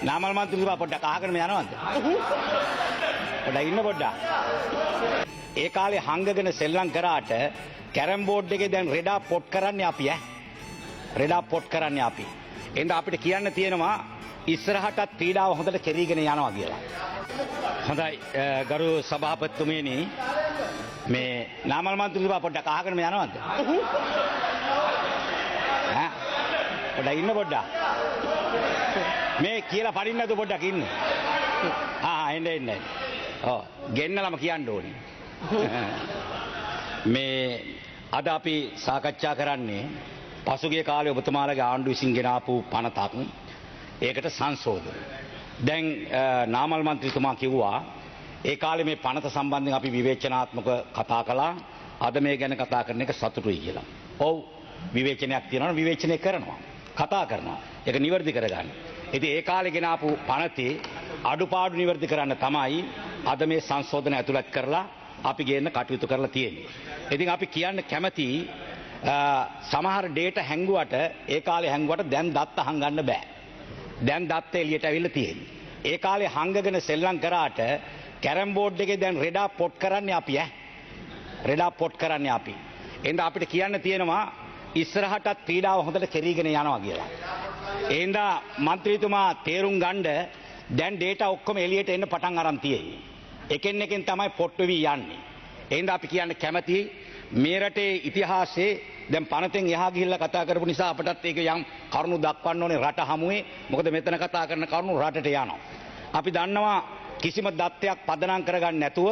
නාමල් මන්ත්‍රීතුමා පොඩ්ඩක් අහගෙනම යනවද? පොඩ්ඩක් ඉන්න පොඩ්ඩක්. ඒ කාලේ හංගගෙන සෙල්ලම් කරාට කැරම් බෝඩ් එකේ දැන් රෙඩා පොට් කරන්නේ අපි ඈ. රෙඩා පොට් කරන්නේ අපි. එහෙනම් අපිට කියන්න තියෙනවා ඉස්සරහටත් ක්‍රීඩාව හොඳට කෙරීගෙන යනවා කියලා. හොඳයි ගරු සභාපතිතුමනි මේ නාමල් මන්ත්‍රීතුමා පොඩ්ඩක් අහගෙනම යනවද? ඈ පොඩ්ඩක් ඉන්න පොඩ්ඩක්. මේ කියලා පරින්න නැතු පොඩ්ඩක් ඉන්න. එන්න. ඔව් ගෙන්නලම කියන්න ඕනේ. මේ අද අපි සාකච්ඡා කරන්නේ පසුගිය කාලේ ඔබතුමාලගේ ආණ්ඩුව විසින් ගෙන ආපු පනතක්. ඒකට සංශෝධන. දැන් නාමල් මන්ත්‍රීතුමා කිව්වා ඒ කාලේ මේ පනත සම්බන්ධයෙන් අපි විවේචනාත්මක කතා කළා. අද මේ ගැන කතා කරන එක සතුටුයි කියලා. ඔව් විවේචනයක් තියෙනවා විවේචනය කරනවා. කතා කරනවා. ඒක නිවැරදි කරගන්න. ඉතින් ඒ කාලේ ගෙන ආපු පනතේ අඩුපාඩු නිවැරදි කරන්න තමයි අද මේ සංශෝධන ඇතුළත් කරලා අපි ගේන්න කටයුතු කරලා තියෙන්නේ. ඉතින් අපි කියන්න කැමති සමහර ඩේටා හැංගුවට ඒ කාලේ හැංගුවට දැන් දත්ත හංගන්න බෑ. දැන් දත්ත එළියට ඇවිල්ලා තියෙන්නේ. ඒ කාලේ හංගගෙන සෙල්ලම් කරාට කැරම් බෝඩ් එකේ දැන් රෙඩා පොට් කරන්නේ අපි ඈ. රෙඩා පොට් කරන්නේ අපි. එහෙනම් අපිට කියන්න තියෙනවා ඉස්සරහටත් ක්‍රීඩාව හොඳට කෙරීගෙන යනවා කියලා. එහෙනම් മന്ത്രിතුමා තේරුම් ගන්න දැන් ඩේටා ඔක්කොම එළියට එන්න පටන් අරන් තියෙන්නේ. එකෙන් තමයි පොට් වෙවි යන්නේ. එහෙනම් අපි කියන්න කැමති මේ රටේ ඉතිහාසයේ දැන් පනතෙන් එහා ගිහිල්ලා කතා කරපු නිසා අපටත් ඒක යම් කරුණු දක්වන්න ඕනේ රට හමුවේ. මොකද මෙතන කතා කරන කරුණු රටට යනවා. අපි දන්නවා කිසිම දත්තයක් පදනම් කරගන්න නැතුව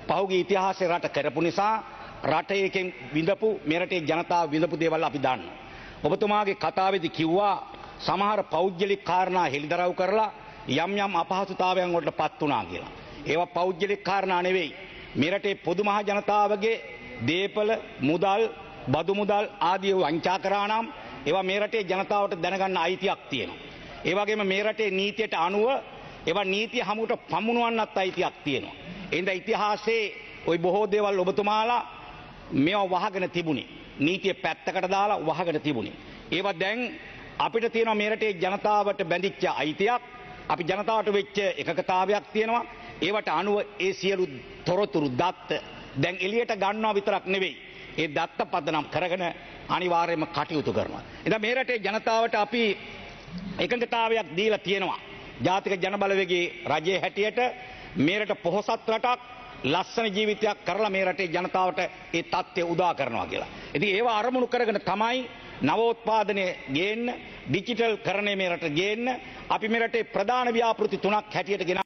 පහුගිය ඉතිහාසයේ රට කරපු නිසා රටේ එකෙන් විඳපු මේ රටේ ජනතාව විඳපු දේවල් අපි දන්නවා. ඔබතුමාගේ කතාවේදී කිව්වා සමහර පෞද්ගලික කාරණා හෙළිදරව් කරලා යම් අපහසුතාවයන් වලට පත් වුණා කියලා. ඒවා පෞද්ගලික කාරණා නෙවෙයි. මේ රටේ පොදු මහ ජනතාවගේ දේපල මුදල් බදු මුදල් ආදී වංචා කරා නම් ඒවා මේ රටේ ජනතාවට දැනගන්න අයිතියක් තියෙනවා. ඒ වගේම මේ රටේ නීතියට අනුව ඒවා නීතිය හමුවට පමුණුවන්නත් අයිතියක් තියෙනවා. එහෙනම් ඉතිහාසයේ ওই බොහෝ දේවල් ඔබතුමාලා මේවා වහගෙන තිබුණේ. නීතිය පැත්තකට දාලා වහගෙන තිබුණේ. ඒවා දැන් අපිට තියෙනවා මේ රටේ ජනතාවට බැඳිච්ච අයිතියක්. අපි ජනතාවට වෙච්ච එකකතාවයක් තියෙනවා. ඒවට අනුව ඒ සියලු තොරතුරු දත්ත දැන් එළියට ගන්නවා විතරක් නෙවෙයි. ඒ දත්ත පදනම් කරගෙන අනිවාර්යයෙන්ම කටයුතු කරනවා. ඉතින් මේ රටේ ජනතාවට අපි එකඟතාවයක් දීලා තියෙනවා. ජාතික ජනබලවේගයේ රජයේ හැටියට මේ රට පොහොසත් රටක් ලස්සන ජීවිතයක් කරලා මේ රටේ ජනතාවට ඒ තත්ත්වය උදා කරනවා කියලා. ඉතින් ඒව අරමුණු කරගෙන තමයි නවෝත්පාදනය ගේන්න ඩිජිටල් කරණය මේ රට ගේන්න අපි මේ රටේ ප්‍රධාන ව්‍යාපෘති තුනක් හැටියට ගෙන